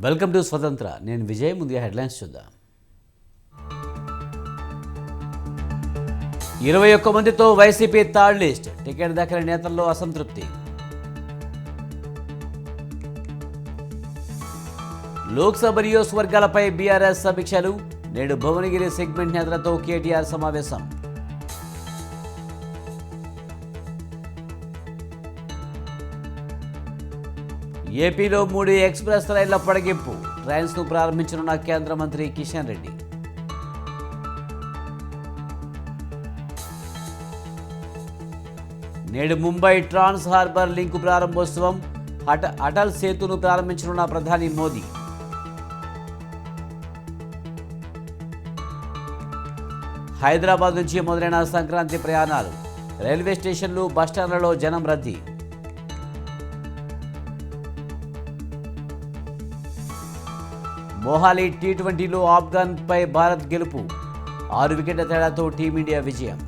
Welcome to స్వతంత్ర. నేను విజయ్. ముందుగా హెడ్లైన్స్ చూద్దాం. 21 మందితో వైసీపీ థర్డ్ లిస్ట్. టికెట్ దక్కని నేతల్లో అసంతృప్తి. లోక్సభ నియోజకవర్గాలపై బీఆర్ఎస్ సమీక్షలు. నేడు భువనగిరి సెగ్మెంట్ నేతలతో కేటీఆర్ సమావేశం. ఏపీలో 3 ఎక్స్ప్రెస్ రైళ్ల పొడిగింపు. ట్రైన్స్ను ప్రారంభించనున్న కేంద్ర మంత్రి కిషన్ రెడ్డి. నేడు ముంబై ట్రాన్స్ హార్బర్ లింకు ప్రారంభోత్సవం. అటల్ సేతును ప్రారంభించనున్న ప్రధాని మోదీ. హైదరాబాద్ నుంచి మొదలైన సంక్రాంతి ప్రయాణాలు. రైల్వే స్టేషన్లు, బస్టాండ్లలో జనం రద్దీ. మొహాలీ టీ20లో ఆఫ్ఘన్పై భారత్ గెలుపు. 6 వికెట్ల తేడాతో టీమిండియా విజయం.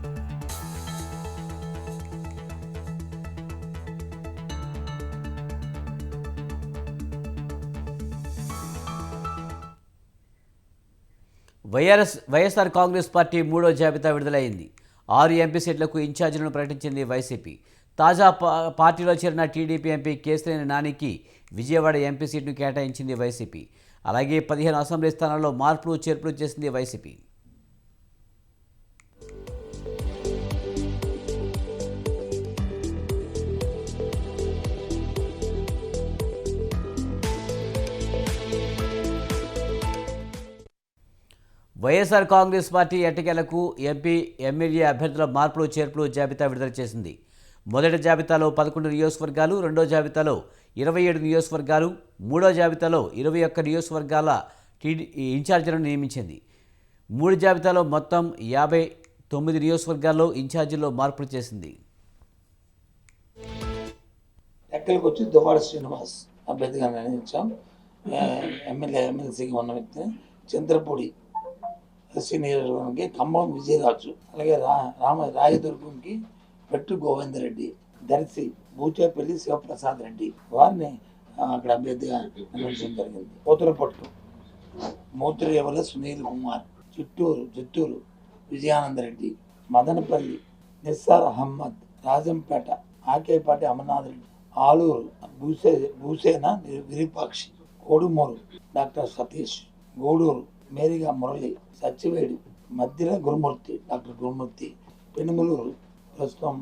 వైఎస్ఆర్ కాంగ్రెస్ పార్టీ 3వ జాబితా విడుదలైంది. 6 ఎంపీ సీట్లకు ఇన్ఛార్జీలను ప్రకటించింది వైసీపీ. తాజా పార్టీలో చేరిన టీడీపీ ఎంపీ కేశినేని నానికి విజయవాడ ఎంపీ సీట్ను కేటాయించింది వైసీపీ. అలాగే 15 అసెంబ్లీ స్థానాల్లో మార్పులు చేర్పులు చేసింది వైసీపీ. వైఎస్ఆర్ కాంగ్రెస్ పార్టీ ఎట్టకేలకు ఎంపీ, ఎమ్మెల్యే అభ్యర్థుల మార్పులు చేర్పులు జాబితా విడుదల చేసింది. మొదటి జాబితాలో 11 నియోజకవర్గాలు, రెండో జాబితాలో 27 నియోజకవర్గాలు, మూడో జాబితాలో 21 నియోజకవర్గాల ఇన్ఛార్జీలను నియమించింది. 3 జాబితాలో మొత్తం 59 నియోజకవర్గాల్లో ఇన్ఛార్జీల్లో మార్పులు చేసింది. ఎక్కడికి వచ్చి దువ్వాడ శ్రీనివాస్ అభ్యర్థిగా నిర్ణయించాం. ఎమ్మెల్సీగా ఉన్న వ్యక్తిని చంద్రపూడి ఎస్సీ నియోజకవర్గానికి ఖమ్మం విజయరాజు, అలాగే రాయదుర్గంకి పెట్టు గోవిందరెడ్డి, దర్శి బూచేపల్లి శివప్రసాద్ రెడ్డి వారిని అక్కడ అభ్యర్థిగా నిర్ణయించడం జరిగింది. పోతులపట్టు మూత్రేవల సునీల్ కుమార్, చిత్తూరు విజయానందరెడ్డి, మదనపల్లి నిస్సార్ అహ్మద్, రాజంపేట ఆకేపాటి అమర్నాథ్ రెడ్డి, ఆలూరు భూసేన విరూపాక్షి, కోడుమూరు డాక్టర్ సతీష్, గూడూరు మేరిగా మురళి, సచ్చివేడు మధ్యల గురుమూర్తి డాక్టర్ గురుమూర్తి, పెనుమలూరు ప్రస్తుతం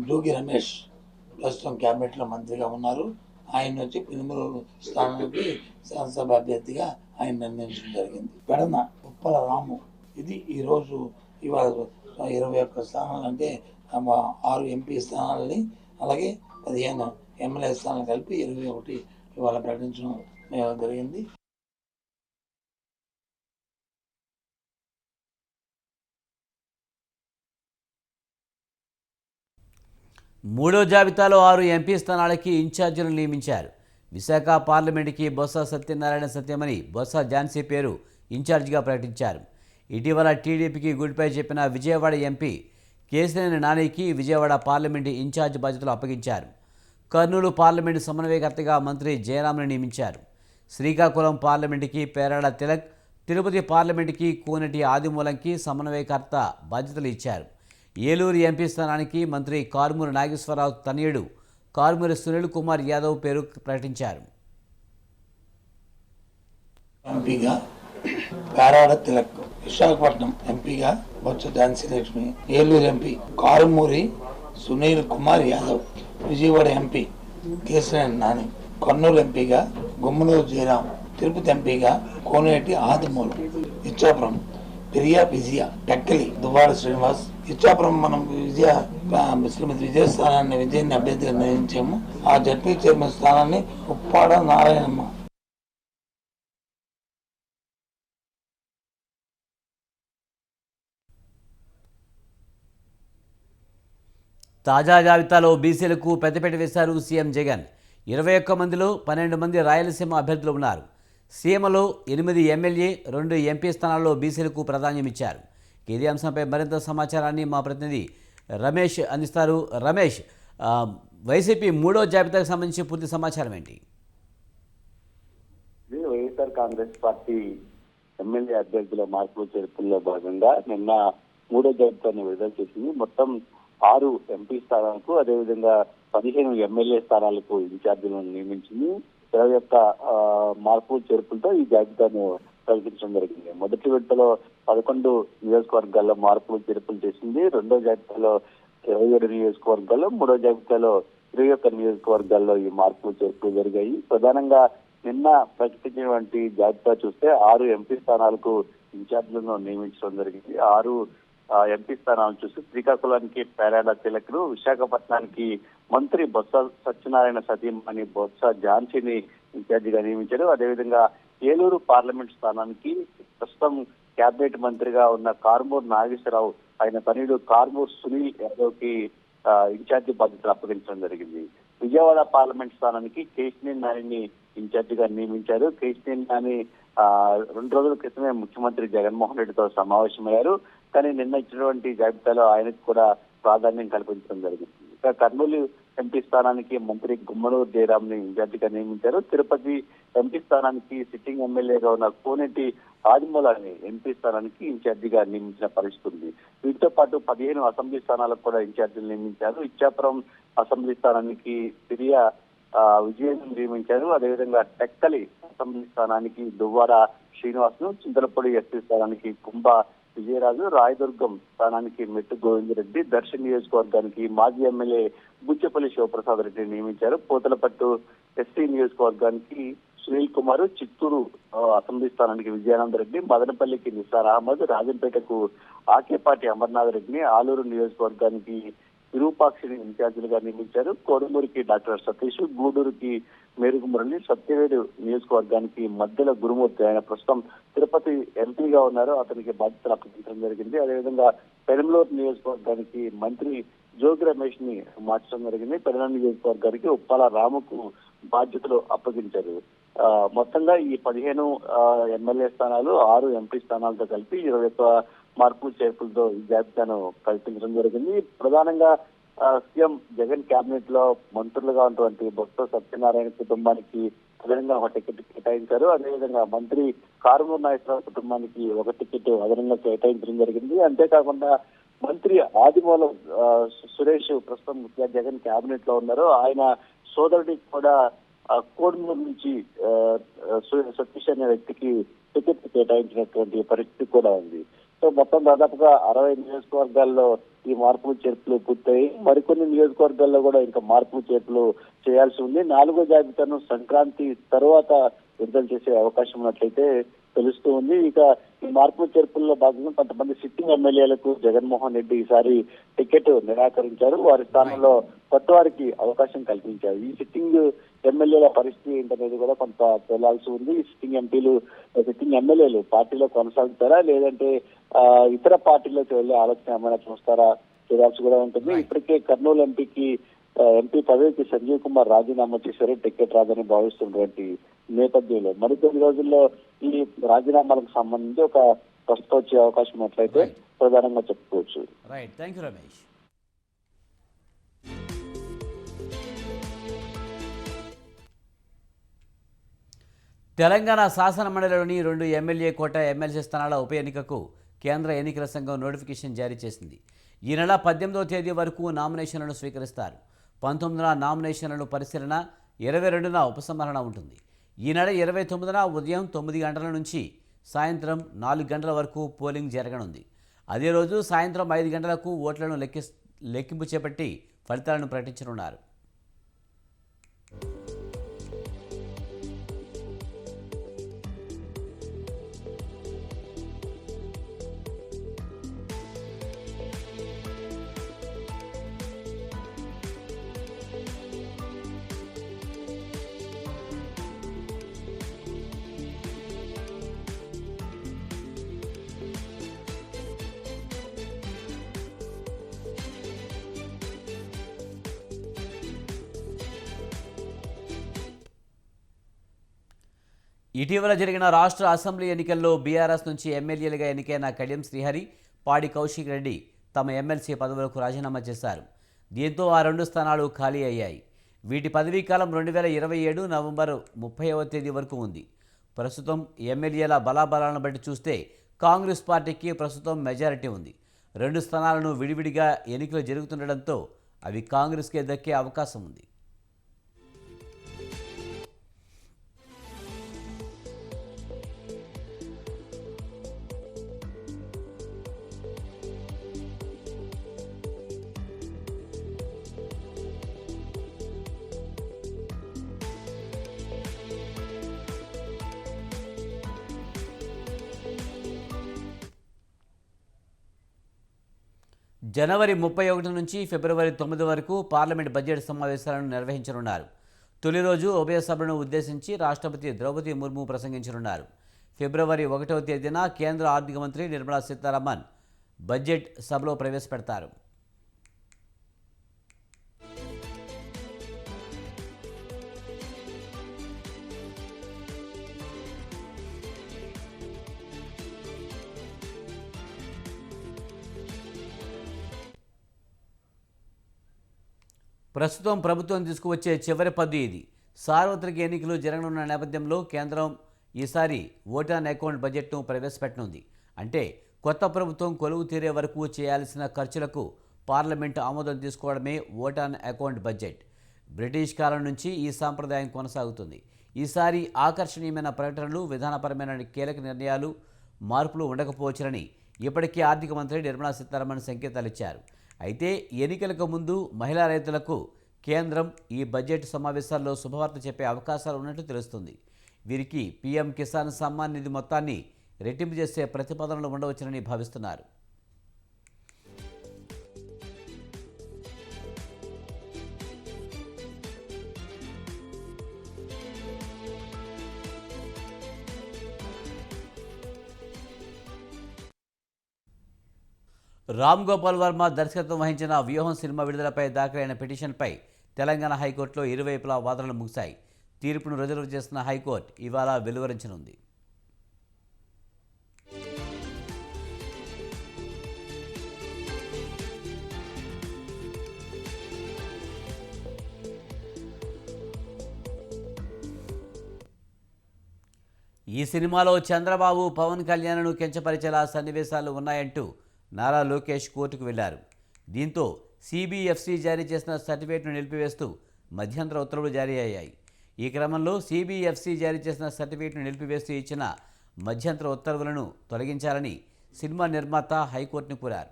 జోగి రమేష్ ప్రస్తుతం క్యాబినెట్లో మంత్రిగా ఉన్నారు. ఆయన వచ్చి పెనుమలూరు స్థానానికి శాసనసభ అభ్యర్థిగా ఆయన నిర్ణయించడం జరిగింది. పెడన ఉప్పల రాము, ఇది ఇవాళ 21 స్థానాలు, అంటే 6 ఎంపీ స్థానాలని అలాగే 15 ఎమ్మెల్యే స్థానాలు కలిపి 21 ఇవాళ ప్రకటించడం జరిగింది. మూడో జాబితాలో 6 ఎంపీ స్థానాలకి ఇన్ఛార్జీలను నియమించారు. విశాఖ పార్లమెంటుకి బొత్స సత్యనారాయణ సత్యమణి, బొత్స ఝాన్సీ పేరు ఇన్ఛార్జిగా ప్రకటించారు. ఇటీవల టీడీపీకి గుడిపై చెప్పిన విజయవాడ ఎంపీ కేశినేని నానికి విజయవాడ పార్లమెంటు ఇన్ఛార్జ్ బాధ్యతలు అప్పగించారు. కర్నూలు పార్లమెంటు సమన్వయకర్తగా మంత్రి జయరాంను నియమించారు. శ్రీకాకుళం పార్లమెంటుకి పేరాడ తిలక్, తిరుపతి పార్లమెంటుకి కోనటి ఆదిమూలంకి సమన్వయకర్త బాధ్యతలు ఇచ్చారు. ఏలూరు ఎంపీ స్థానానికి మంత్రి కారుమూరి నాగేశ్వరరావు తనయుడు కారుమూరి సునీల్ కుమార్ యాదవ్ పేరు ప్రకటించారు. ఎంపీగా పేరాడ తిలక్, విశాఖపట్నం ఎంపీగా బొత్స ఝాన్సీ లక్ష్మి, ఏలూరు ఎంపీ కారుమూరి సునీల్ కుమార్ యాదవ్, విజయవాడ ఎంపీ కేశినేని నాని, కర్నూలు ఎంపీగా గుమ్మనూరు జయరాం, తిరుపతి ఎంపీగా కోనేటి ఆదిమూలం, ఇచ్చాపురం విజయ టెక్కలి దువ్వాడ శ్రీనివాస్, ఇచ్చాపురం మనం శ్రీమతి విజయాన్ని అభ్యర్థిగా నిర్ణయించాము. ఆ జడ్పీ చైర్మన్ స్థానాన్ని ఉప్పాడ నారాయణమ్మ. తాజా జాబితాలో బీసీలకు పెద్దపీట వేశారు సీఎం జగన్. 21 మందిలో 12 మంది రాయలసీమ అభ్యర్థులు ఉన్నారు. సీఎంలో 8 ఎమ్మెల్యే, 2 ఎంపీ స్థానాల్లో బీసీలకు ప్రాధాన్యం ఇచ్చారు. ఇదే అంశంపై మరింత సమాచారాన్ని మా ప్రతినిధి రమేష్ అందిస్తారు. రమేష్, వైసీపీ 3వ జాబితాకు సంబంధించి పూర్తి సమాచారం ఏంటి? కాంగ్రెస్ పార్టీ ఎమ్మెల్యే అభ్యర్థుల మార్పులు చేర్పుల్లో భాగంగా నిన్న 3వ జాబితాను విడుదల చేసింది. మొత్తం 6 ఎంపీ స్థానాలకు, అదేవిధంగా 15 ఎమ్మెల్యే స్థానాలకు ఇన్ఛార్జీలను నియమించింది. 21 మార్పులు చేర్పులతో ఈ జాబితాను ప్రకటించడం జరిగింది. మొదటి విడతలో 11 నియోజకవర్గాల్లో మార్పులు చేర్పులు చేసింది. రెండో జాబితాలో 27 నియోజకవర్గాల్లో, మూడో జాబితాలో 21 నియోజకవర్గాల్లో ఈ మార్పులు చేర్పులు జరిగాయి. ప్రధానంగా నిన్న ప్రకటించినటువంటి జాబితా చూస్తే 6 ఎంపీ స్థానాలకు ఇన్ఛార్జీలను నియమించడం జరిగింది. 6 ఎంపీ స్థానాలను చూసి శ్రీకాకుళానికి పేరాడ తిలక్ను, విశాఖపట్నానికి మంత్రి బొత్స సత్యనారాయణ సతీమణి బొత్స ఝాన్సీని ఇన్ఛార్జిగా నియమించారు. అదేవిధంగా ఏలూరు పార్లమెంట్ స్థానానికి ప్రస్తుతం కేబినెట్ మంత్రిగా ఉన్న కారుమూరు నాగేశ్వరరావు ఆయన తనయుడు కారుమూరు సునీల్ యాదవ్ కి ఇన్ఛార్జి బాధ్యతలు అప్పగించడం జరిగింది. విజయవాడ పార్లమెంట్ స్థానానికి కేశినేని నానిని ఇన్ఛార్జిగా నియమించారు. కేశినేని నాని 2 రోజుల క్రితమే ముఖ్యమంత్రి జగన్మోహన్ రెడ్డితో సమావేశమయ్యారు. కానీ నిన్న ఇచ్చినటువంటి జాబితాలో ఆయనకు కూడా ప్రాధాన్యం కల్పించడం జరిగింది. ఇక కర్నూలు ఎంపీ స్థానానికి మంత్రి గుమ్మనూరు జయరాంని ఇన్ఛార్జిగా నియమించారు. తిరుపతి ఎంపీ స్థానానికి సిట్టింగ్ ఎమ్మెల్యేగా ఉన్న కోనేటి ఆదిమూలాన్ని ఎంపీ స్థానానికి ఇన్ఛార్జిగా నియమించిన పరిస్థితి ఉంది. వీటితో పాటు 15 అసెంబ్లీ స్థానాలకు కూడా ఇన్ఛార్జీలు నియమించారు. ఇచ్చాపురం అసెంబ్లీ స్థానానికి సిరియా విజయన్ నియమించారు. అదేవిధంగా టెక్కలి అసెంబ్లీ స్థానానికి దువ్వాడ శ్రీనివాస్ ను, చింతలపూడి ఎస్పీ స్థానానికి కుంభ విజయరాజు, రాయదుర్గం స్థానానికి మెట్టు గోవిందరెడ్డి, దర్శన్ నియోజకవర్గానికి మాజీ ఎమ్మెల్యే బుచ్చపల్లి శివప్రసాద్ రెడ్డి నియమించారు. పోతలపట్టు ఎస్సీ నియోజకవర్గానికి సునీల్ కుమార్, చిత్తూరు అసెంబ్లీ స్థానానికి విజయానంద రెడ్డి, మదనపల్లికి నిసార్ అహ్మద్, రాజంపేటకు ఆకేపాటి అమర్నాథ్ రెడ్డిని, ఆలూరు నియోజకవర్గానికి విరూపాక్షిని ఇన్ఛార్జీలుగా నియమించారు. కోడుమూరికి డాక్టర్ సతీష్, గూడూరుకి మేరుగు మురళి, సత్యవేడు నియోజకవర్గానికి మధ్యల గురుమూర్తి ఆయన ప్రస్తుతం తిరుపతి ఎంపీగా ఉన్నారు, అతనికి బాధ్యతలు అప్పగించడం జరిగింది. అదేవిధంగా పెరంలూరు నియోజకవర్గానికి మంత్రి జోగి రమేష్ ని మార్చడం జరిగింది. పెరంలూరు నియోజకవర్గానికి ఉప్పాల రాముకు బాధ్యతలు అప్పగించారు. మొత్తంగా ఈ 15 ఎమ్మెల్యే స్థానాలు, 6 ఎంపీ స్థానాలతో కలిపి 21 మార్పులు చేర్పులతో ఈ జాబితాను కల్పించడం జరిగింది. ప్రధానంగా సీఎం జగన్ కేబినెట్ లో మంత్రులుగా ఉన్నటువంటి బొత్స సత్యనారాయణ కుటుంబానికి అదనంగా ఒక టికెట్ కేటాయించారు. అదేవిధంగా మంత్రి కారుమూరు నాగేశ్వరరావు కుటుంబానికి ఒక టికెట్ అదనంగా కేటాయించడం జరిగింది. అంతేకాకుండా మంత్రి ఆదిమూలం సురేష్ ప్రస్తుతం జగన్ కేబినెట్ లో ఉన్నారు. ఆయన సోదరుడికి కూడా కోడుమూరు నుంచి సతీష్ అనే వ్యక్తికి టికెట్ కేటాయించినటువంటి పరిస్థితి కూడా ఉంది. సో మొత్తం దాదాపుగా 60 నియోజకవర్గాల్లో ఈ మార్పులు చేర్పులు పూర్తయి మరికొన్ని నియోజకవర్గాల్లో కూడా ఇంకా మార్పులు చేర్పులు చేయాల్సి ఉంది. 4వ జాబితాను సంక్రాంతి తర్వాత విడుదల చేసే అవకాశం ఉన్నట్లయితే తెలుస్తూ ఉంది. ఇక ఈ మార్పులు చేర్పుల్లో భాగంగా కొంతమంది సిట్టింగ్ ఎమ్మెల్యేలకు జగన్మోహన్ రెడ్డి ఈసారి టికెట్ నిరాకరించారు. వారి స్థానంలో కొత్త వారికి అవకాశం కల్పించారు. ఈ సిట్టింగ్ ఎమ్మెల్యేల పరిస్థితి ఏంటనేది కూడా కొంత తేలాల్సి ఉంది. ఈ సిట్టింగ్ ఎమ్మెల్యేలు పార్టీలో కొనసాగుతారా, లేదంటే ఇతర పార్టీలోకి వెళ్లే ఆలోచన ఏమైనా చూస్తారా చూడాల్సి కూడా ఉంటుంది. ఇప్పటికే కర్నూలు ఎంపీ పదవికి సంజీవ్ కుమార్ రాజీనామా చేశారు, టికెట్ రాదని భావిస్తున్నటువంటి నేపథ్యంలో మరికొన్ని రోజుల్లో ఈ రాజీనామాలకు సంబంధించి ఒక స్పష్టత వచ్చే అవకాశం ఉన్నట్లయితే ప్రధానంగా చెప్పుకోవచ్చు. Right, thank you Ramesh. Telangana శాసన మండలిలోని 2 ఎమ్మెల్యే కోట ఎమ్మెల్సీ స్థానాల ఉప ఎన్నికకు కేంద్ర ఎన్నికల సంఘం నోటిఫికేషన్ జారీ చేసింది. ఈ నెల 18వ తేదీ వరకు నామినేషన్లను స్వీకరిస్తారు. 19న నామినేషన్లను పరిశీలన, 22న ఉపసంహరణ ఉంటుంది. ఈ నెల 29న ఉదయం 9 గంటల నుంచి సాయంత్రం 4 గంటల వరకు పోలింగ్ జరగనుంది. అదే రోజు సాయంత్రం 5 గంటలకు ఓట్లను లెక్కింపు చేపట్టి ఫలితాలను ప్రకటించనున్నారు. ఇటీవల జరిగిన రాష్ట్ర అసెంబ్లీ ఎన్నికల్లో బీఆర్ఎస్ నుంచి ఎమ్మెల్యేలుగా ఎన్నికైన కడియం శ్రీహరి, పాడి కౌశిక్ రెడ్డి తమ ఎమ్మెల్సీ పదవులకు రాజీనామా చేశారు. దీంతో ఆ 2 స్థానాలు ఖాళీ అయ్యాయి. వీటి పదవీకాలం 2027 నవంబర్ 30వ తేదీ వరకు ఉంది. ప్రస్తుతం ఎమ్మెల్యేల బలాబలాలను బట్టి చూస్తే కాంగ్రెస్ పార్టీకి ప్రస్తుతం మెజారిటీ ఉంది. 2 స్థానాలను విడివిడిగా ఎన్నికలు జరుగుతుండడంతో అవి కాంగ్రెస్కే దక్కే అవకాశం ఉంది. జనవరి 31 నుంచి ఫిబ్రవరి 9 వరకు పార్లమెంట్ బడ్జెట్ సమావేశాలను నిర్వహించనున్నారు. తొలి రోజు ఉభయ సభలను ఉద్దేశించి రాష్ట్రపతి ద్రౌపది ముర్ము ప్రసంగించనున్నారు. ఫిబ్రవరి 1వ తేదీన కేంద్ర ఆర్థిక మంత్రి నిర్మలా సీతారామన్ బడ్జెట్ సభలో ప్రవేశపెడతారు. ప్రస్తుతం ప్రభుత్వం తీసుకువచ్చే చివరి పద్దు ఇది. సార్వత్రిక ఎన్నికలు జరగనున్న నేపథ్యంలో కేంద్రం ఈసారి ఓట్ ఆన్ అకౌంట్ బడ్జెట్ను ప్రవేశపెట్టనుంది. అంటే కొత్త ప్రభుత్వం కొలువు తీరే వరకు చేయాల్సిన ఖర్చులకు పార్లమెంటు ఆమోదం తీసుకోవడమే vote on account budget. British కాలం నుంచి ఈ సాంప్రదాయం కొనసాగుతుంది. ఈసారి ఆకర్షణీయమైన ప్రకటనలు, విధానపరమైన కీలక నిర్ణయాలు, మార్పులు ఉండకపోవచ్చునని ఇప్పటికే ఆర్థిక మంత్రి నిర్మలా సీతారామన్ సంకేతాలిచ్చారు. అయితే ఎన్నికలకు ముందు మహిళా రైతులకు కేంద్రం ఈ బడ్జెట్ సమావేశాల్లో శుభవార్త చెప్పే అవకాశాలు ఉన్నట్టు తెలుస్తుంది. వీరికి పీఎం కిసాన్ సమ్మాన్ నిధి మొత్తాన్ని రెట్టింపు చేసే ప్రతిపాదనలు ఉండవచ్చునని భావిస్తున్నారు. రామ్ గోపాల్ వర్మ దర్శకత్వం వహించిన వ్యూహం సినిమా విడుదలపై దాఖలైన పిటిషన్పై తెలంగాణ హైకోర్టులో ఇరువైపులా వాదనలు ముగిశాయి. తీర్పును రిజర్వ్ చేసిన హైకోర్టు ఇవాళ వెలువరించనుంది. ఈ సినిమాలో చంద్రబాబు, పవన్ కళ్యాణ్ను కించపరిచేలా సన్నివేశాలు ఉన్నాయంటూ నారా లోకేష్ కోర్టుకు వెళ్లారు. దీంతో సిబిఎఫ్సి జారీ చేసిన సర్టిఫికేట్ను నిలిపివేస్తూ మధ్యంతర ఉత్తర్వులు జారీ అయ్యాయి. ఈ క్రమంలో సిబిఎఫ్సి జారీ చేసిన సర్టిఫికేట్ను నిలిపివేస్తూ ఇచ్చిన మధ్యంతర ఉత్తర్వులను తొలగించాలని సినిమా నిర్మాత హైకోర్టును కోరారు.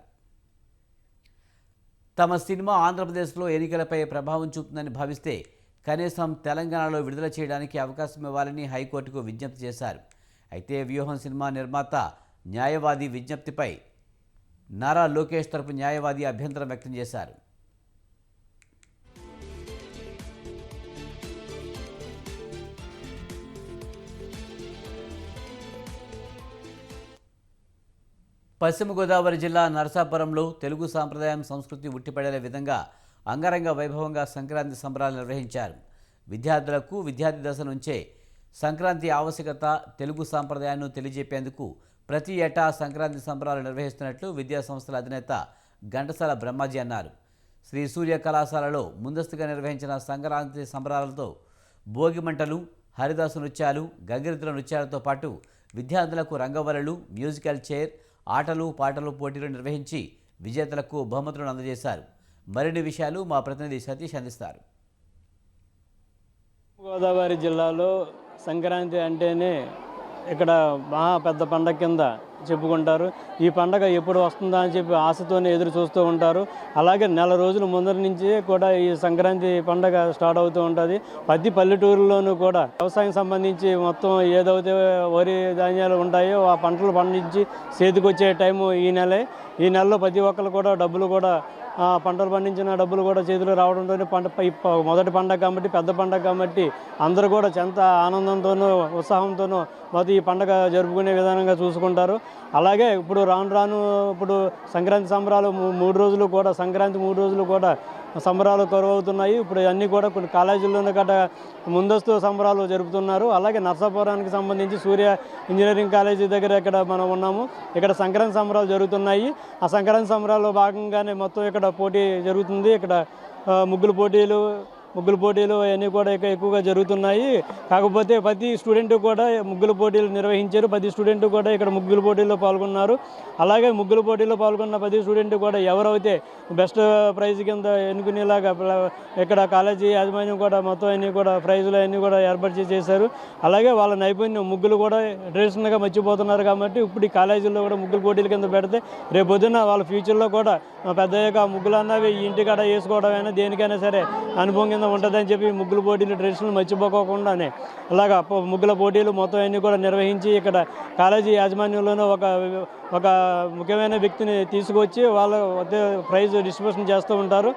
తమ సినిమా ఆంధ్రప్రదేశ్లో ఎన్నికలపై ప్రభావం చూపుతుందని భావిస్తే కనీసం తెలంగాణలో విడుదల చేయడానికి అవకాశం ఇవ్వాలని హైకోర్టుకు విజ్ఞప్తి చేశారు. అయితే వ్యూహం సినిమా నిర్మాత న్యాయవాది విజ్ఞప్తిపై నారా లోకేష్ తరపు న్యాయవాది అభ్యంతరం వ్యక్తం చేశారు. పశ్చిమ గోదావరి జిల్లా నరసాపురంలో తెలుగు సాంప్రదాయం, సంస్కృతి ఉట్టిపడే విధంగా అంగరంగ వైభవంగా సంక్రాంతి సంబరాలు నిర్వహించారు. విద్యార్థులకు విద్యార్థి దశ నుంచే సంక్రాంతి ఆవశ్యకత, తెలుగు సాంప్రదాయాన్ని తెలియజెప్పేందుకు ప్రతి ఏటా సంక్రాంతి సంబరాలు నిర్వహిస్తున్నట్లు విద్యా సంస్థల అధినేత ఘంటసాల బ్రహ్మాజీ అన్నారు. శ్రీ సూర్య కళాశాలలో ముందస్తుగా నిర్వహించిన సంక్రాంతి సంబరాలతో భోగి మంటలు, హరిదాసు నృత్యాలు, గంగిరెద్దుల నృత్యాలతో పాటు విద్యార్థులకు రంగవల్లులు, మ్యూజికల్ చైర్, ఆటలు పాటలు పోటీలు నిర్వహించి విజేతలకు బహుమతులను అందజేశారు. మరిన్ని విషయాలు మా ప్రతినిధి సతీష్ అందిస్తారు. గోదావరి జిల్లాలో సంక్రాంతి అంటేనే ఇక్కడ మహా పెద్ద పండగ కింద చెప్పుకుంటారు. ఈ పండగ ఎప్పుడు వస్తుందా అని చెప్పి ఆశతోనే ఎదురు చూస్తూ ఉంటారు. అలాగే నెల రోజుల ముందర నుంచి కూడా ఈ సంక్రాంతి పండగ స్టార్ట్ అవుతూ ఉంటుంది. ప్రతి పల్లెటూరులోనూ కూడా వ్యవసాయం సంబంధించి మొత్తం ఏదైతే వరి ధాన్యాలు ఉంటాయో ఆ పంటలు పండించి చేతికొచ్చే టైము ఈ నెలే. ఈ నెలలో ప్రతి ఒక్కరు కూడా డబ్బులు కూడా పంటలు పండించిన డబ్బులు కూడా చేతిలో రావడంతో మొదటి పండగ కాబట్టి, పెద్ద పండగ కాబట్టి అందరూ కూడా ఎంత ఆనందంతోనూ ఉత్సాహంతోనూ మొదటి ఈ పండగ జరుపుకునే విధానంగా చూసుకుంటారు. అలాగే ఇప్పుడు రాను ఇప్పుడు సంక్రాంతి సంబరాలు 3 రోజులు కూడా సంక్రాంతి 3 రోజులు కూడా సంబరాలు కరువవుతున్నాయి. ఇప్పుడు అన్నీ కూడా కొన్ని కాలేజీల్లోనే గట్రా ముందస్తు సంబరాలు జరుపుతున్నారు. అలాగే నర్సాపురానికి సంబంధించి సూర్య ఇంజనీరింగ్ కాలేజీ దగ్గర ఇక్కడ మనం ఉన్నాము. ఇక్కడ సంక్రాంతి సంబరాలు జరుగుతున్నాయి. ఆ సంక్రాంతి సంబరాల్లో భాగంగానే మొత్తం ఇక్కడ పోటీ జరుగుతుంది. ఇక్కడ ముగ్గులు పోటీలు, ముగ్గుల పోటీలు అవన్నీ కూడా ఎక్కువగా జరుగుతున్నాయి. కాకపోతే ప్రతి స్టూడెంట్ కూడా ముగ్గుల పోటీలు నిర్వహించారు. ప్రతి స్టూడెంట్ కూడా ఇక్కడ ముగ్గుల పోటీల్లో పాల్గొన్నారు. అలాగే ముగ్గుల పోటీల్లో పాల్గొన్న ప్రతి స్టూడెంట్ కూడా ఎవరైతే బెస్ట్ ప్రైజ్ కింద ఎన్నుకునేలాగా ఇక్కడ కాలేజీ యాజమాన్యం కూడా మొత్తం అన్నీ కూడా ప్రైజులు అన్నీ కూడా ఏర్పాటు చేశారు. అలాగే వాళ్ళ నైపుణ్యం ముగ్గులు కూడా ట్రెడిషనల్గా మర్చిపోతున్నారు కాబట్టి ఇప్పుడు ఈ కాలేజీల్లో కూడా ముగ్గుల పోటీల కింద పెడితే రేపు పొద్దున్న వాళ్ళ ఫ్యూచర్లో కూడా పెద్దయ్యాక ముగ్గులు అన్నవి ఇంటికాడ వేసుకోవడమైనా దేనికైనా సరే అనుభవం కింద ఉంటుందని చెప్పి ముగ్గుల పోటీలు ట్రెడిషనల్ మర్చిపోకుండానే అలాగా ముగ్గుల పోటీలు మొత్తం అన్నీ కూడా నిర్వహించి ఇక్కడ కాలేజీ యాజమాన్యంలోనే ఒక ముఖ్యమైన వ్యక్తిని తీసుకొచ్చి వాళ్ళ ప్రైజ్ డిస్ట్రిబ్యూషన్ చేస్తూ ఉంటారు.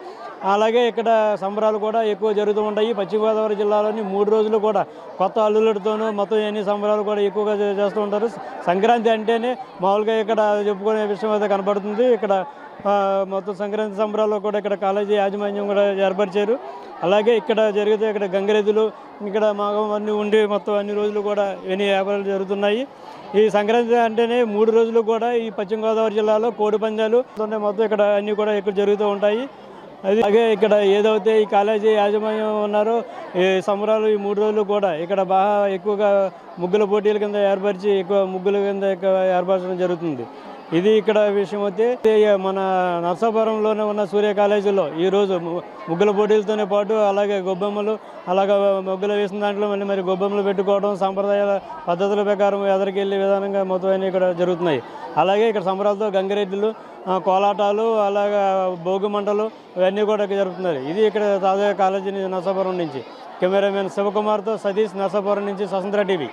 అలాగే ఇక్కడ సంబరాలు కూడా ఎక్కువ జరుగుతూ ఉంటాయి. పశ్చిమ గోదావరి జిల్లాలోని 3 రోజులు కూడా కొత్త అల్లులతోనూ మొత్తం అన్ని సంబరాలు కూడా ఎక్కువగా చేస్తూ ఉంటారు. సంక్రాంతి అంటేనే మామూలుగా ఇక్కడ చెప్పుకునే విషయం అయితే కనపడుతుంది. ఇక్కడ మొత్తం సంక్రాంతి సంబరాల్లో కూడా ఇక్కడ కాలేజీ యాజమాన్యం కూడా ఏర్పరిచారు. అలాగే ఇక్కడ జరిగితే ఇక్కడ గంగిరెద్దులు ఇక్కడ మాగం అన్నీ ఉండి మొత్తం అన్ని రోజులు కూడా ఎన్ని వ్యాపారాలు జరుగుతున్నాయి. ఈ సంక్రాంతి అంటేనే 3 రోజులు కూడా ఈ పశ్చిమ గోదావరి జిల్లాలో కోడి పందాలు మొత్తం ఇక్కడ అన్నీ కూడా ఎక్కువ జరుగుతూ ఉంటాయి. అలాగే ఇక్కడ ఏదైతే ఈ కాలేజీ యాజమాన్యం ఉన్నారో ఈ సంబరాలు ఈ 3 రోజులు కూడా ఇక్కడ బాగా ఎక్కువగా ముగ్గుల పోటీల కింద ఏర్పరిచి ఎక్కువ ముగ్గుల కింద ఎక్కువ ఏర్పరచడం జరుగుతుంది. ఇది ఇక్కడ విషయం అయితే మన నర్సాపురంలోనే ఉన్న సూర్య కాలేజీలో ఈరోజు ముగ్గుల పోటీలతోనే పాటు అలాగే గొబ్బెమ్మలు అలాగే ముగ్గులు వేసిన దాంట్లో మరి గొబ్బెమ్మలు పెట్టుకోవడం సాంప్రదాయాల పద్ధతుల ప్రకారం ఎదరికెళ్ళే విధానంగా మొత్తం అన్నీ ఇక్కడ జరుగుతున్నాయి. అలాగే ఇక్కడ సంబరాలతో గంగిరెద్దులు కోలాటాలు అలాగే భోగి మంటలు ఇవన్నీ కూడా జరుగుతున్నాయి. ఇది ఇక్కడ తాజా కాలేజీ నర్సాపురం నుంచి కెమెరామెన్ శివకుమార్తో సతీష్, నర్సాపురం నుంచి స్వతంత్ర టీవీ.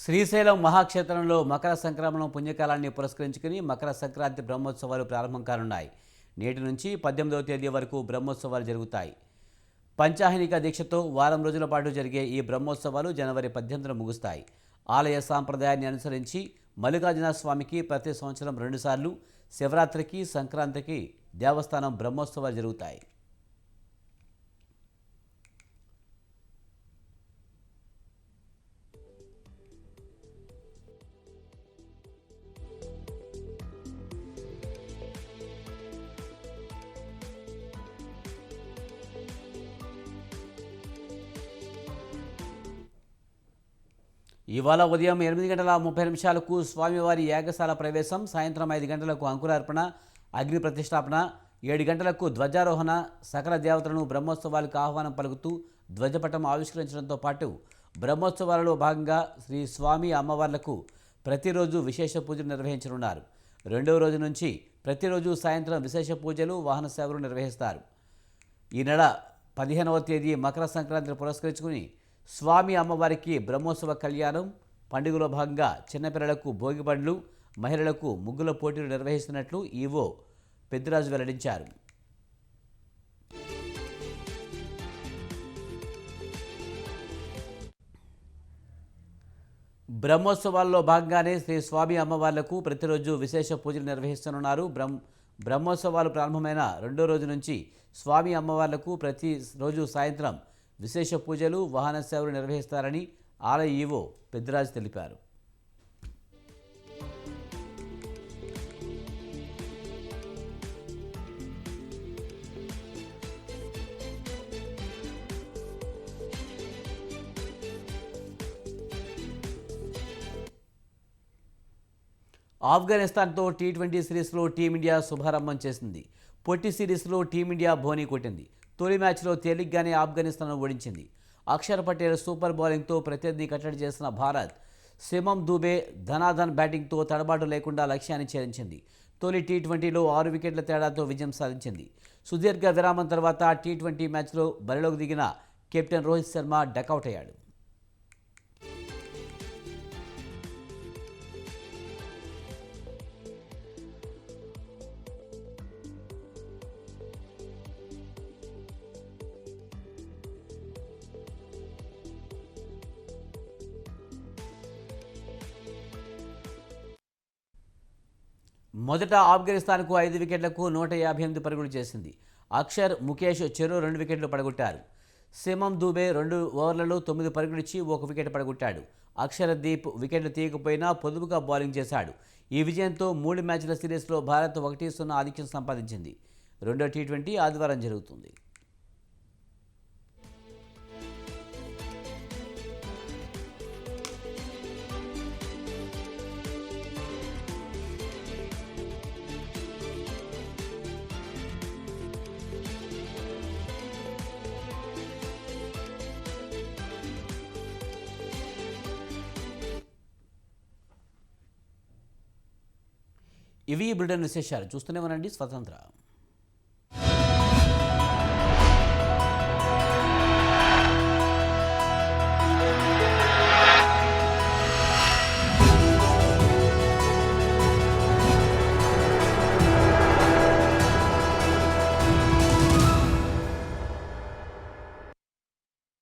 శ్రీశైలం మహాక్షేత్రంలో మకర సంక్రమణం పుణ్యకాలాన్ని పురస్కరించుకుని మకర సంక్రాంతి బ్రహ్మోత్సవాలు ప్రారంభం కానున్నాయి. నేటి నుంచి 18వ తేదీ వరకు బ్రహ్మోత్సవాలు జరుగుతాయి. పంచాహనిక దీక్షతో వారం రోజుల పాటు జరిగే ఈ బ్రహ్మోత్సవాలు జనవరి 18న ముగుస్తాయి. ఆలయ సాంప్రదాయాన్ని అనుసరించి మల్లికార్జున స్వామికి ప్రతి సంవత్సరం 2 సార్లు శివరాత్రికి, సంక్రాంతికి దేవస్థానం బ్రహ్మోత్సవాలు జరుగుతాయి. ఇవాళ ఉదయం 8:30 స్వామివారి యాగశాల ప్రవేశం, సాయంత్రం 5 గంటలకు అంకురార్పణ, అగ్ని ప్రతిష్టాపన, 7 గంటలకు ధ్వజారోహణ, సకల దేవతలను బ్రహ్మోత్సవాలకు ఆహ్వానం పలుకుతూ ధ్వజపటం ఆవిష్కరించడంతో పాటు బ్రహ్మోత్సవాలలో భాగంగా శ్రీ స్వామి అమ్మవార్లకు ప్రతిరోజు విశేష పూజలు నిర్వహించనున్నారు. 2వ రోజు నుంచి ప్రతిరోజు సాయంత్రం విశేష పూజలు, వాహన సేవలు నిర్వహిస్తారు. ఈ నెల 15వ తేదీ మకర సంక్రాంతిని పురస్కరించుకుని స్వామి అమ్మవారికి బ్రహ్మోత్సవ కళ్యాణం, పండుగలో భాగంగా చిన్నపిల్లలకు భోగిపండ్లు, మహిళలకు ముగ్గుల పోటీలు నిర్వహిస్తున్నట్లు ఈవో పెద్దిరాజు వెల్లడించారు. బ్రహ్మోత్సవాల్లో భాగంగానే శ్రీ స్వామి అమ్మవార్లకు ప్రతిరోజు విశేష పూజలు నిర్వహిస్తున్నారు. బ్రహ్మోత్సవాలు ప్రారంభమైన 2వ రోజు నుంచి స్వామి అమ్మవార్లకు ప్రతిరోజు సాయంత్రం విశేష పూజలు, వాహన సేవలు నిర్వహిస్తారని ఆలయ ఈవో పెద్దిరాజు తెలిపారు. ఆఫ్ఘనిస్తాన్తో టీ20 సిరీస్లో టీమిండియా శుభారంభం చేసింది. పొట్టి సిరీస్లో టీమిండియా బోనీ కొట్టింది. తొలి మ్యాచ్లో తేలిగ్గానే ఆఫ్ఘనిస్తాన్ను ఓడించింది. అక్షర్ పటేల్ సూపర్ బౌలింగ్తో ప్రత్యర్థిని కట్టడి చేసిన భారత్ సిమమ్ దూబే ధనాధన్ బ్యాటింగ్తో తడబాటు లేకుండా లక్ష్యాన్ని ఛేదించింది. తొలి టీ20లో 6 వికెట్ల తేడాతో విజయం సాధించింది. సుదీర్ఘ విరామం తర్వాత టీ20 మ్యాచ్లో బరిలోకి దిగిన కెప్టెన్ రోహిత్ శర్మ డకౌట్ అయ్యాడు. మొదట ఆఫ్ఘనిస్తాన్కు 5 వికెట్లకు 158 పరుగులు చేసింది. అక్షర్, ముఖేష్ చెరో 2 వికెట్లు పడగొట్టారు. సిమమ్ దూబే 2 ఓవర్లలో 9 పరుగులిచ్చి 1 వికెట్ పడగొట్టాడు. అక్షరదీప్ వికెట్లు తీయకపోయినా పొదుపుగా బౌలింగ్ చేశాడు. ఈ విజయంతో 3 మ్యాచ్ల సిరీస్లో భారత్ 1-0 ఆధిక్యం సంపాదించింది. రెండో టీ20 ఆదివారం జరుగుతుంది. ఇవి బులెటిన్ విశేషాలు. చూస్తూనే ఉండండి స్వతంత్ర.